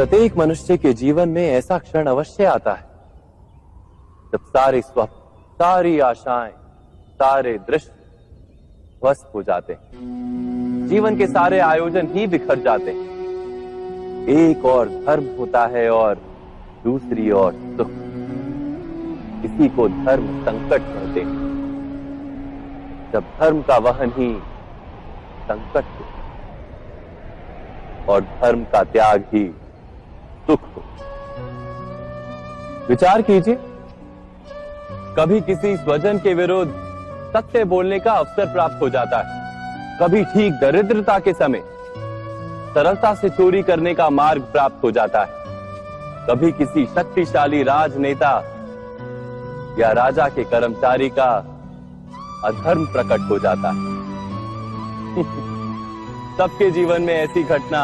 प्रत्येक मनुष्य के जीवन में ऐसा क्षण अवश्य आता है जब सारे स्वप्न, सारी आशाएं, सारे दृश्य ध्वस्त हो जाते हैं। जीवन के सारे आयोजन ही बिखर जाते हैं। एक और धर्म होता है और दूसरी ओर सुख। किसी को धर्म संकट कहते हैं, जब धर्म का वहन ही संकट हो और धर्म का त्याग ही सुख हो। विचार कीजिए, कभी किसी स्वजन के विरुद्ध सत्य बोलने का अवसर प्राप्त हो जाता है, कभी ठीक दरिद्रता के समय सरलता से चोरी करने का मार्ग प्राप्त हो जाता है, कभी किसी शक्तिशाली राजनेता या राजा के कर्मचारी का अधर्म प्रकट हो जाता है। सबके जीवन में ऐसी घटना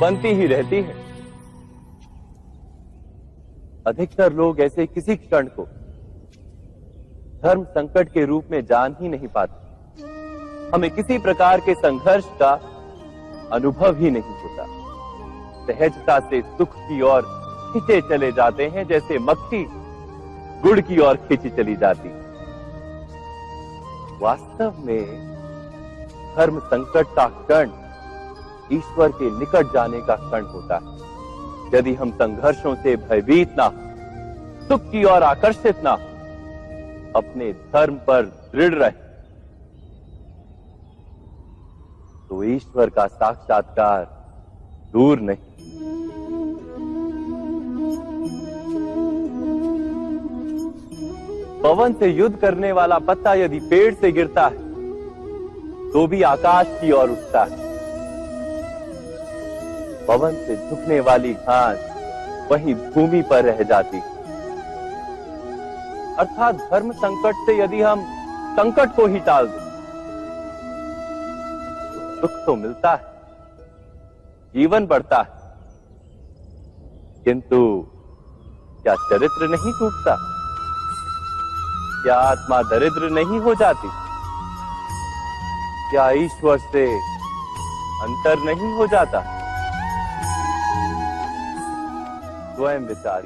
बनती ही रहती है। अधिकतर लोग ऐसे किसी क्षण को धर्म संकट के रूप में जान ही नहीं पाते। हमें किसी प्रकार के संघर्ष का अनुभव ही नहीं होता। सहजता से सुख की ओर खींचे चले जाते हैं, जैसे मक्खी गुड़ की ओर खींची चली जाती। वास्तव में धर्म संकट का क्षण ईश्वर के निकट जाने का क्षण होता है। यदि हम संघर्षों से भयभीत ना हो, सुख की ओर आकर्षित ना हो, अपने धर्म पर दृढ़ रहे, तो ईश्वर का साक्षात्कार दूर नहीं। पवन से युद्ध करने वाला पत्ता यदि पेड़ से गिरता है तो भी आकाश की ओर उठता है। पवन से झुकने वाली घास वहीं भूमि पर रह जाती। अर्थात धर्म संकट से यदि हम संकट को ही टाल दें तो सुख तो मिलता है, जीवन बढ़ता है, किंतु क्या चरित्र नहीं टूटता? क्या आत्मा दरिद्र नहीं हो जाती? क्या ईश्वर से अंतर नहीं हो जाता? स्वयं विचार